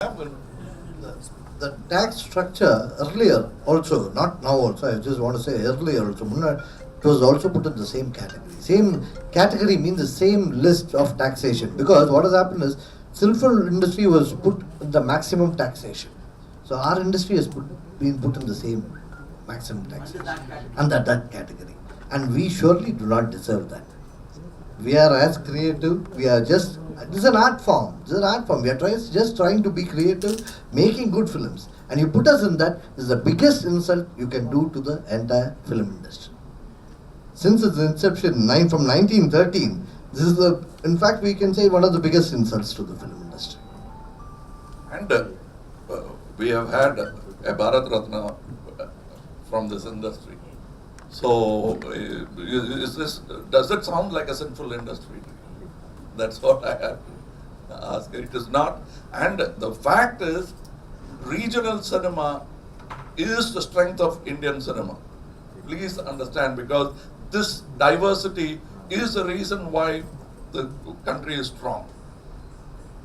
The tax structure earlier also, not now also, I just want to say earlier also, it was also put in the same category. Same category means the same list of taxation, because what has happened is film industry was put in the maximum taxation. So our industry has been put in the same maximum taxation under that category. And we surely do not deserve that. We are as creative, we are just, this is an art form, we are just trying to be creative, making good films. And you put us in that, this is the biggest insult you can do to the entire film industry. Since its inception, from 1913, this is in fact we can say one of the biggest insults to the film industry. And we have had a Bharat Ratna from this industry. So, does it sound like a sinful industry? That's what I have to ask. It is not. And the fact is, regional cinema is the strength of Indian cinema. Please understand, because this diversity is the reason why the country is strong.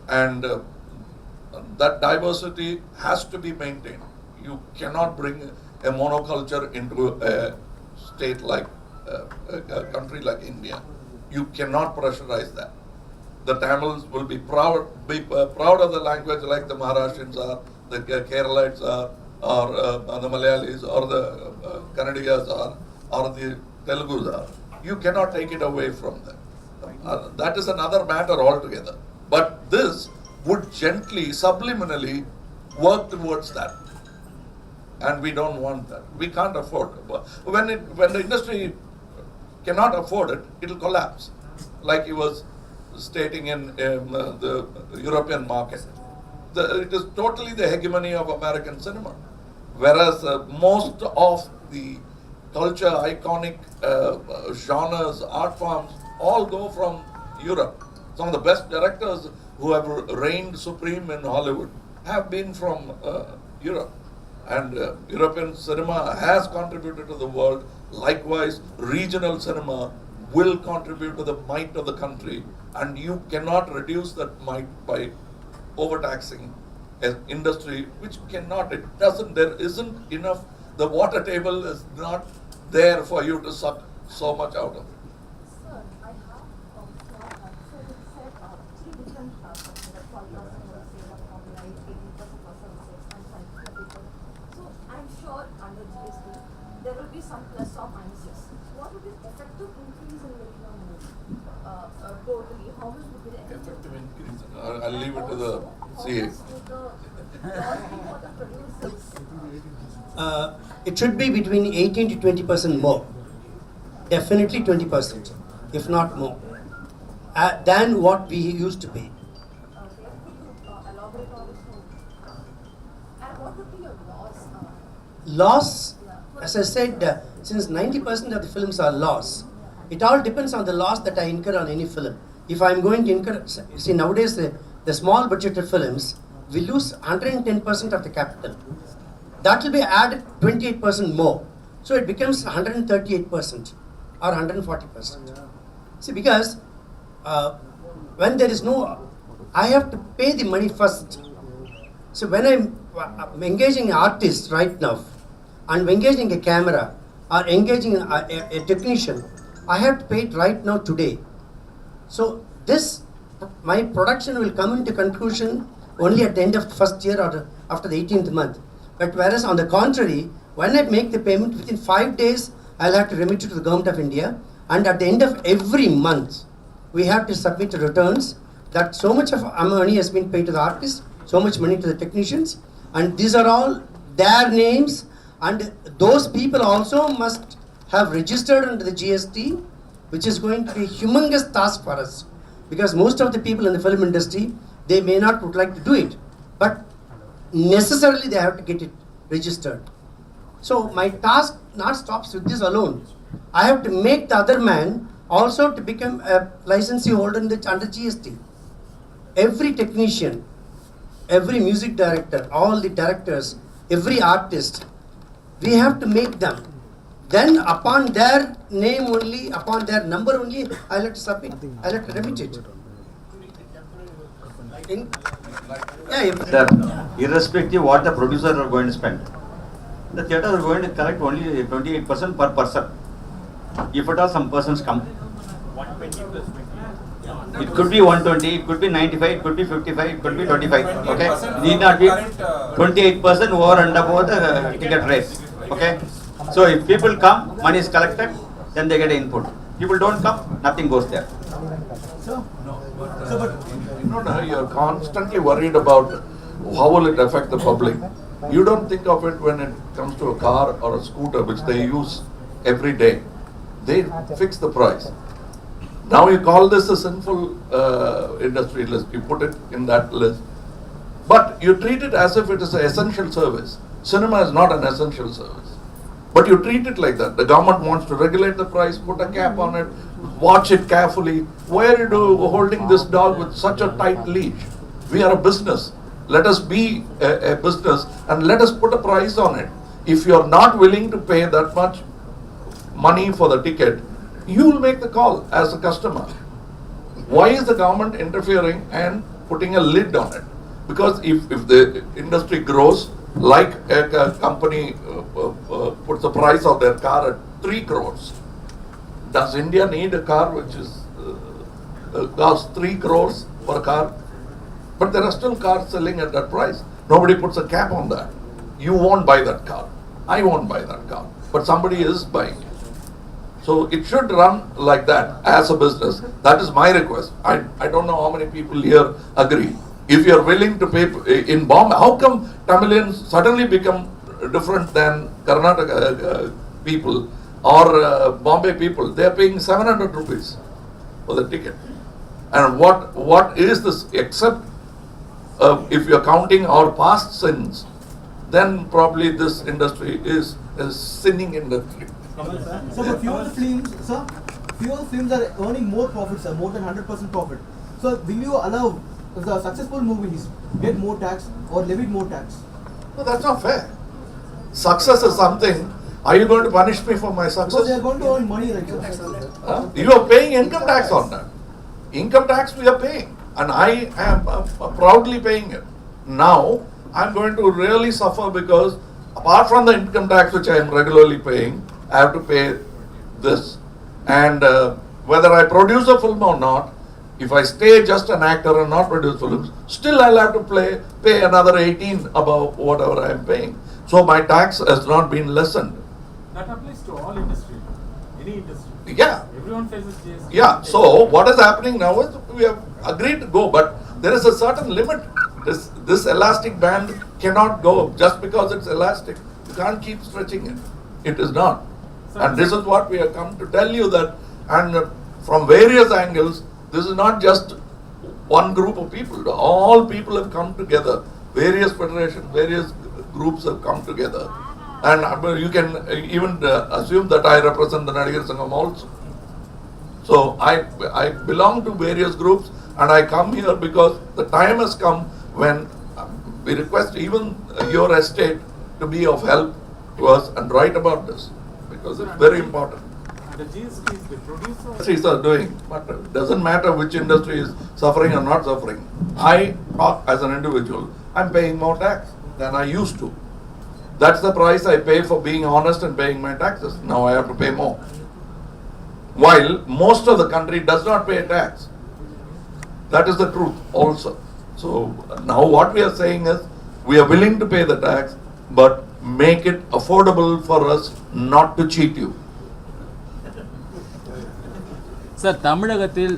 And that diversity has to be maintained. You cannot bring a monoculture into a state like a country like India. You cannot pressurize that. The Tamils will be proud of the language like the Maharashtrians are, the Keralites are, or the Malayalis, or the Kannadigas are, or the Telugus are. You cannot take it away from them. That is another matter altogether. But this would gently, subliminally work towards that. And we don't want that. We can't afford it. When the industry cannot afford it, it will collapse. Like he was stating in the European market. It is totally the hegemony of American cinema. Whereas most of the culture, iconic genres, art forms, all go from Europe. Some of the best directors who have reigned supreme in Hollywood have been from Europe. And European cinema has contributed to the world. Likewise, regional cinema will contribute to the might of the country. And you cannot reduce that might by overtaxing an industry which cannot, there isn't enough, the water table is not there for you to suck so much out of it. Sir, I have so you said three different So I'm sure under GST there will be some plus or minuses. What would be the effective increase in minimum wage? Totally, how much would be the Effective increase. I'll leave it to the CA. It should be between 18 to 20% more. Definitely 20%, if not more, than what we used to pay. Elaborate on this one. And what would be your loss? Loss, as I said, since 90% of the films are loss, it all depends on the loss that I incur on any film. If I'm going to incur, see nowadays the small budgeted films, we lose 110% of the capital. That will be added 28% more. So it becomes 138% or 140%. See, because when there is no, I have to pay the money first. So when I'm engaging an artist right now, and engaging a camera, or engaging a technician, I have to pay it right now today. So this, my production will come into conclusion only at the end of the first year or after the 18th month. But whereas on the contrary, when I make the payment within 5 days, I'll have to remit it to the government of India. And at the end of every month, we have to submit returns that so much of money has been paid to the artists, so much money to the technicians. And these are all their names. And those people also must have registered under the GST, which is going to be a humongous task for us. Because most of the people in the film industry, they may not would like to do it. But necessarily they have to get it registered. So my task not stops with this alone. I have to make the other man also to become a licensee holder under GST. Every technician, every music director, all the directors, every artist, we have to make them. Then upon their name only, upon their number only, I'll have to submit, I'll have to remit it. Yeah, Sir, irrespective what the producer are going to spend, the theatre are going to collect only 28% per person. If at all some persons come, it could be 120, it could be 95, it could be 55, it could be 25. Okay, it need not be 28% over and above the ticket rate. Okay, so if people come, money is collected, then they get input. People don't come, nothing goes there. No, you're constantly worried about how will it affect the public. You don't think of it when it comes to a car or a scooter which they use every day. They fix the price. Now you call this a sinful industry list. You put it in that list. But you treat it as if it is an essential service. Cinema is not an essential service. But you treat it like that. The government wants to regulate the price, put a cap on it, watch it carefully. Why are you holding this dog with such a tight leash? We are a business. Let us be a business and let us put a price on it. If you are not willing to pay that much money for the ticket, you will make the call as a customer. Why is the government interfering and putting a lid on it? Because if the industry grows, like a company puts the price of their car at 3 crores, does India need a car which is costs 3 crores per car? But there are still cars selling at that price. Nobody puts a cap on that. You won't buy that car. I won't buy that car. But somebody is buying it. So it should run like that as a business. That is my request. I don't know how many people here agree. If you are willing to pay in Bombay, how come Tamilians suddenly become different than Karnataka people or Bombay people? They are paying 700 rupees for the ticket. And what is this except if you are counting our past sins, then probably this industry is a sinning industry. So, but few of the films are earning more profits, sir, more than 100% profit. So, will you allow the successful movies get more tax or levy more tax? No, that's not fair. Success is something. Are you going to punish me for my Because success? they are going to earn money, right, sir? You are paying income tax on that. Income tax we are paying, and I am proudly paying it. Now I'm going to really suffer because apart from the income tax which I am regularly paying, I have to pay this. And whether I produce a film or not, if I stay just an actor and not produce films, still I'll have to pay another 18 above whatever I am paying. So my tax has not been lessened. That applies to all industry, any industry. Yeah. Everyone faces GST. Yeah, so what is happening now is we have agreed to go, but there is a certain limit. This elastic band cannot go just because it's elastic. You can't keep stretching it. It is not. And this is what we have come to tell you that, and from various angles, this is not just one group of people. All people have come together. Various federations, various groups have come together. And you can even assume that I represent the Nadigar Sangam also. So I belong to various groups and I come here because the time has come when we request even your estate to be of help to us and write about this because it's very important. The GST is the producer. Industries are doing, but it doesn't matter which industry is suffering or not suffering. I talk as an individual, I'm paying more tax than I used to. That's the price I pay for being honest and paying my taxes. Now I have to pay more. While most of the country does not pay tax. That is the truth also. So now what we are saying is, we are willing to pay the tax, but make it affordable for us not to cheat you. Sir, தமிழகத்தில்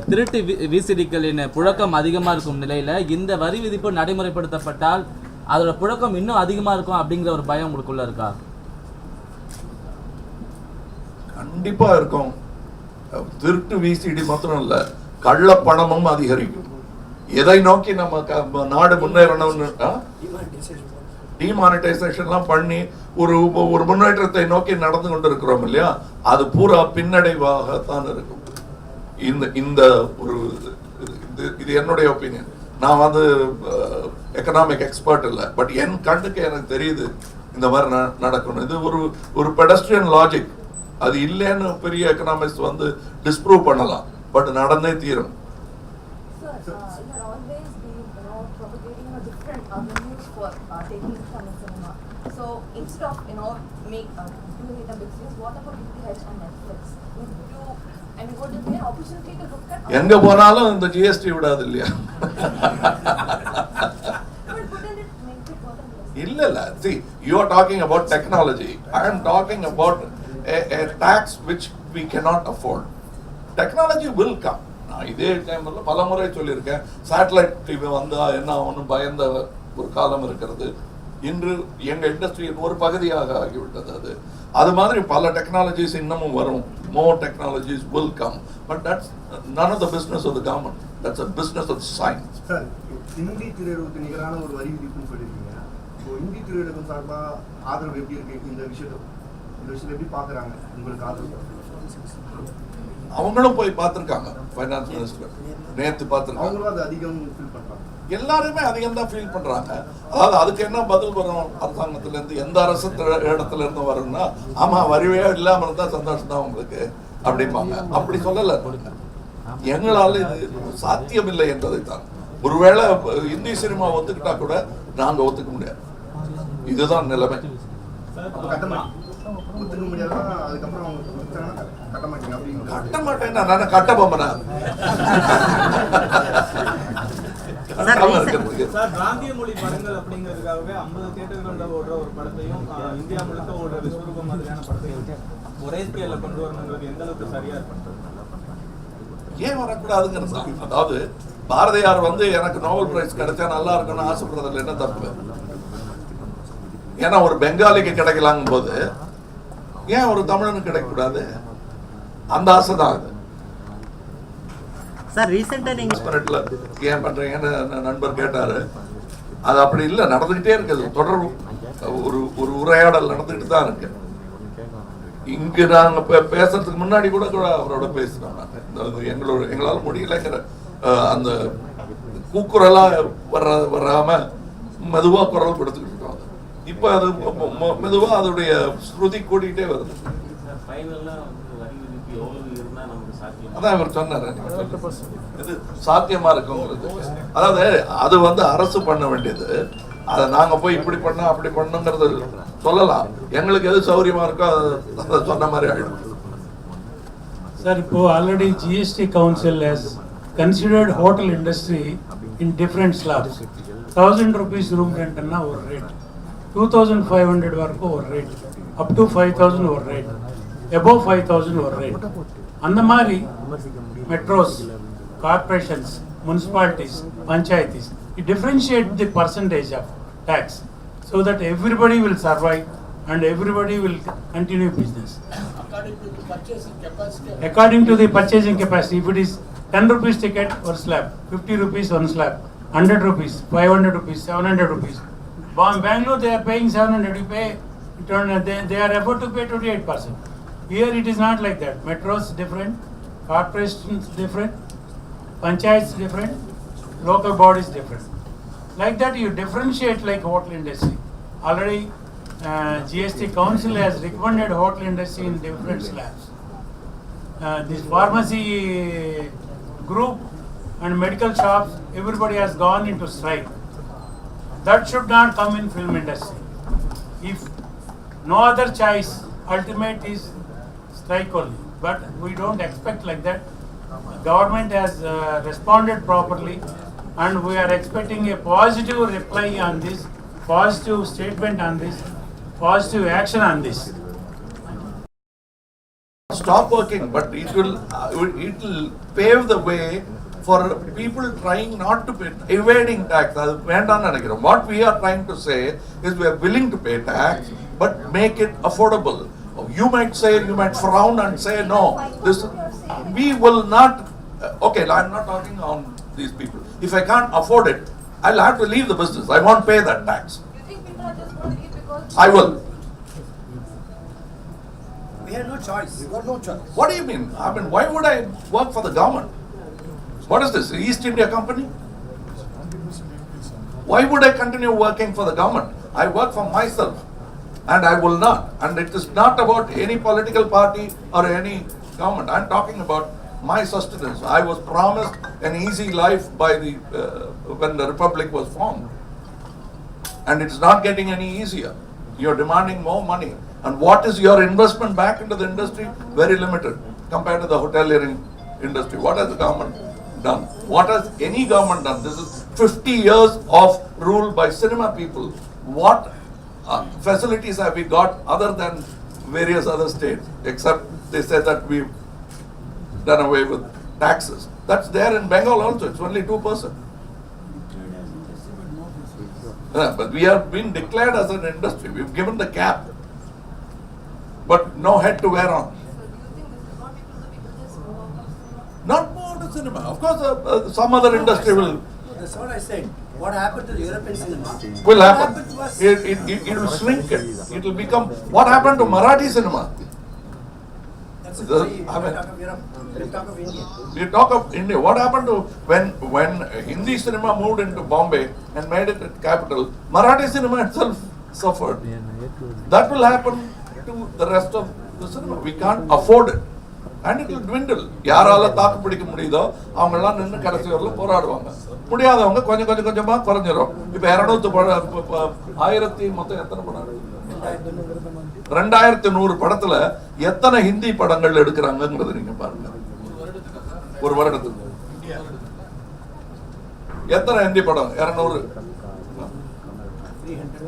திருட்டு விசிடிக்களின் புழக்கம் அதிகமாக இருக்கும் நிலையில் இந்த வரி விதிப்பு நடைமுறைப்படுத்தப்பட்டால் அதோட புழக்கம் இன்னும் அதிகமாக இருக்கும் அப்படிங்கிற ஒரு பயம் உங்களுக்குள்ள இருக்கா? கண்டிப்பா இருக்கும். திருட்டு விசிடி மாத்திரம் இல்ல, கள்ள பணமும் அதிகரிக்கும். எதை நோக்கி நம்ம நாடு முன்னேறணும்னு டிமானிட்டைசேஷன்லாம் பண்ணி ஒரு முன்னேற்றத்தை நோக்கி நடந்து கொண்டிருக்கிறோம் இல்லையா, அது பூரா பின்னடைவாகத்தான் இருக்கும். இந்த ஒரு இது என்னுடைய ஒப்பீனியன். நான் எக்கனாமிக் எக்ஸ்பர்ட் இல்லை, பட் என் கண்ணுக்கு எனக்கு தெரியுது இந்த மாதிரி நடக்கணும். இது ஒரு பெடஸ்ட்ரியன் லாஜிக். அது இல்லைன்னு பெரிய எக்கனாமிக்ஸ் டிஸ்ப்ரூவ் பண்ணலாம், பட் நடந்தே தீரும். Sir, you are always been used for taking it from the cinema. So instead of doing it a big series, what about DTH and Netflix? I mean, would it be an opportunity to look at? எங்க போனாலும் இந்த GST விடாது இல்லையா? இல்ல see, you are talking about technology. I am talking about a tax which we cannot afford. Technology will come. நான் இதே டைம்ல பலமுறை சொல்லியிருக்கேன், சேட்டலைட் டிவி வந்தா என்ன ஆகும்னு பயந்த ஒரு காலம் இருக்கிறது. இன்று எங்க இண்டஸ்ட்ரியின் ஒரு பகுதியாக ஆகிவிட்டது. அது மாதிரி பல டெக்னாலஜிஸ் இன்னமும் வரும். More technologies will come, but that's none of the business of the government. That's a business of science. Sir, Hindi திரையுலகத்துக்கு நிகரான ஒரு வரி விதிப்புன்னு சொல்லியிருக்கீங்க. ஸோ இந்தி திரையுலகம் சார்பாக ஆதரவு எப்படி இருக்கு? இந்த விஷயத்தை எப்படி பார்க்குறாங்க? உங்களுக்கு ஆதரவு அவங்களும் போய் பார்த்துருக்காங்க. ஃபைனான்ஸ் மினிஸ்டர் நேற்று பார்த்துருக்காங்க. அவங்களும் அது அதிகம் ஃபீல் பண்ணுறாங்க. எல்லாருமே அதிகம் தான் ஃபீல் பண்றாங்க. அதாவது அதுக்கு என்ன பதில் வரும் அரசாங்கத்துல இருந்து, எந்த அரசு இடத்துல இருந்து வரும்னா, ஆமா வரிவே இல்லாம இருந்தா சந்தோஷம் தான் உங்களுக்கு அப்படிம்பாங்க. அப்படி சொல்லல, எங்களால இது சாத்தியம் இல்லை என்பதை தான். ஒருவேளை இந்தி சினிமா ஒத்துக்கிட்டா கூட நாங்க ஒத்துக்க முடியாது. இதுதான் நிலைமை. கட்ட மாட்டேன், நான் கட்ட போமனா? சார், பிராந்திய மொழி படங்கள் அப்படிங்கிறதுக்காகவே 50 தியேட்டர்கள்ல ஓடுற ஒரு படத்தையும் இந்தியா முழுக்க ஓடுற விஸ்வரூபம் மாதிரியான படத்தையும் ஒரே ஸ்கேல்ல கொண்டு வரணுங்கிறது எந்த அளவுக்கு சரியா இருக்கு? ஏன் வரக்கூடாதுங்கிறது. அதாவது பாரதியார் எனக்கு நோபல் பிரைஸ் கிடைச்சா நல்லா இருக்கும்னு ஆசைப்படுறதுல என்ன தப்பு? ஏன்னா ஒரு பெங்காலிக்கு கிடைக்கலாங்கும் போது ஏன் ஒரு தமிழனுக்கு கிடைக்கக்கூடாது? அந்த ஆசை தான் அது. சார், ரீசெண்டா நீங்க ஏன் பண்றீங்கன்னு நண்பர் கேட்டாரு. அது அப்படி இல்லை, நடந்துகிட்டே இருக்குது. தொடர் ஒரு உரையாடல் நடந்துகிட்டு தான் இருக்கு. இங்கு நாங்க பேசுறதுக்கு முன்னாடி கூட அவரோட பேசினோம். எங்களால் முடியலைங்கிற அந்த கூக்குரலா வராம மெதுவா குரல் கொடுத்துக்கிட்டு இருக்கோம். இப்ப அது மெதுவா அதோடைய ஸ்ருதி கூட்டிகிட்டே வருது. அதான் இவர் சொன்னாரு, இது சாத்தியமா இருக்கு உங்களுக்கு. அதாவது அது அரசு பண்ண வேண்டியது. அதை நாங்க போய் இப்படி பண்ண அப்படி பண்ணுங்கிறது சொல்லலாம். எங்களுக்கு எது சௌரியமா இருக்கோ அதை சொன்ன மாதிரி ஆயிடும். Sir, already GST Council has considered hotel industry in different slabs. 1000 rupees room rent na or rate, 2500 varaku or rate, up to 5000 or rate, above 5000 or rate. And the mari metros, corporations, municipalities, panchayatis, it differentiate the percentage of tax so that everybody will survive and everybody will continue business. According to the purchasing capacity, if it is 10 rupees ticket or slab, 50 rupees one slab, 100 rupees, 500 rupees, 700 rupees. Bangalore they are paying 700, you pay, they are able to pay 28%. Here it is not like that. Metros different, corporations different, panchayats different, local bodies different. Like that you differentiate like hotel industry. Already GST Council has recommended hotel industry in different slabs. This pharmacy group and medical shops, everybody has gone into strike. That should not come in film industry. If no other choice, ultimate is strike only. But we don't expect like that. Government has responded properly and we are expecting a positive reply on this, positive statement on this, positive action on this. Stop working, but it will pave the way for people trying not to pay, evading tax. What we are trying to say is we are willing to pay tax, but make it affordable. You might say, you might frown and say, no, this we will not. Okay, I'm not talking on these people. If I can't afford it, I'll have to leave the business. I won't pay that tax. You think people are just going to leave because I will. We have no choice. We got no choice. What do you mean? I mean, why would I work for the government? What is this, East India Company? Why would I continue working for the government? I work for myself and I will not. And it is not about any political party or any government. I'm talking about my sustenance. I was promised an easy life by when the republic was formed. and it's not getting any easier. You're demanding more money. And what is your investment back into the industry? Very limited compared to the hoteliering industry. What has the government done? What has any government done? This is 50 years of rule by cinema people. What facilities have we got other than various other states? Except they said that we've done away with taxes. That's there in Bengal also. It's only 2%. But we have been declared as an industry. We've given the cap, but no head to wear on. So do you think this will not be to the people just move out of cinema? Not more to cinema. Of course, some other industry will That's what I said. What happened to the European cinema? happen. What happened to us? It will shrink it. It will become. What happened to Marathi cinema? That's The- a very, I mean- talk of Europe. We talk of India. We talk of India. What happened to when Hindi cinema moved into Bombay and made it its capital? Marathi cinema itself suffered. That will happen to the rest of the cinema. We can't afford it, and it will dwindle. யாரால தாக்கு பிடிக்க முடியுதோ அவங்க எல்லாம் நின்று கடைசி வரல போராடுவாங்க. முடியாதவங்க கொஞ்சம் கொஞ்சமா குறைஞ்சிரும். இப்ப 1000 மொத்தம் எத்தனை படம்? 2100 படத்துல எத்தனை ஹிந்தி படங்கள் எடுக்கிறாங்கங்கிறது நீங்க பாருங்க. ஒரு வருடத்துக்கு எத்தனை ஹிந்தி படம்? 200,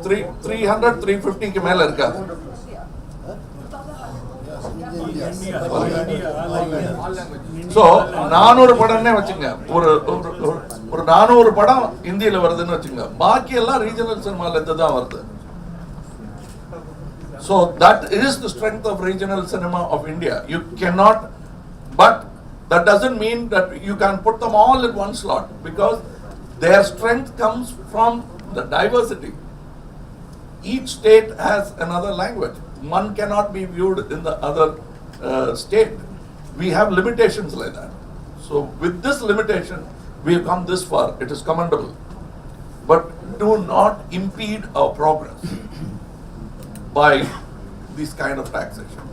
300, 350க்கு மேல இருக்காது. சோ 400 படம்னே வச்சுங்க. ஒரு 400 படம் இந்தியில வருதுன்னு வச்சுங்க. பாக்கி எல்லாம் ரீஜனல் சினிமால இருந்து தான் வருது. So that is the strength of regional cinema of India. You cannot, but that doesn't mean that you can put them all in one slot, because their strength comes from the diversity. Each state has another language. One cannot be viewed in the other state. We have limitations like that. So with this limitation, we have come this far. It is commendable. But do not impede our progress by this kind of taxation.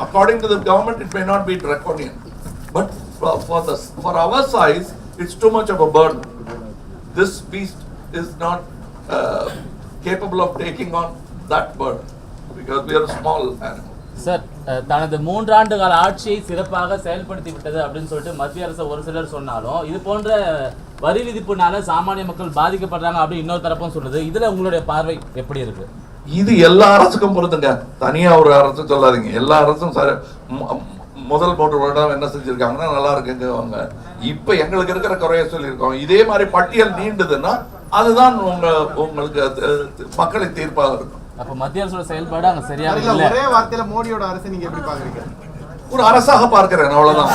According to the government, it may not be draconian, but for our size, it's too much of a burden. This beast is not capable of taking on that burden, because we are a small animal. Sir, தனது 3 ஆண்டு கால ஆட்சியை சிறப்பாக செயல்படுத்தி விட்டது அப்படின்னு சொல்லிட்டு மத்திய அரசு ஒரு சிலர் சொன்னாலும், இது போன்ற வரி விதிப்புனால சாமானிய மக்கள் பாதிக்கப்படுறாங்க அப்படின்னு இன்னொரு தரப்பும் சொல்லுது. இதுல உங்களுடைய பார்வை எப்படி இருக்கு? இது எல்லா அரசுக்கும் பொறுத்துங்க. தனியா ஒரு அரசு சொல்லாதீங்க. எல்லா அரசும் முதல் 3 வருடம் என்ன செஞ்சிருக்காங்கன்னா நல்லா இருக்குங்க. இப்ப எங்களுக்கு இருக்கிற குறைய சொல்லியிருக்கோம். இதே மாதிரி பட்டியல் நீண்டுதுன்னா அதுதான் உங்களுக்கு மக்களின் தீர்ப்பாக இருக்கும். அப்ப மத்திய அரசோட செயல்பாடு அங்க சரியா இல்ல. ஒரே வார்த்தையில மோடியோட அரசை நீங்க எப்படி பாக்குறீங்க? ஒரு அரசாக பார்க்கிறேன், அவ்வளவுதான்.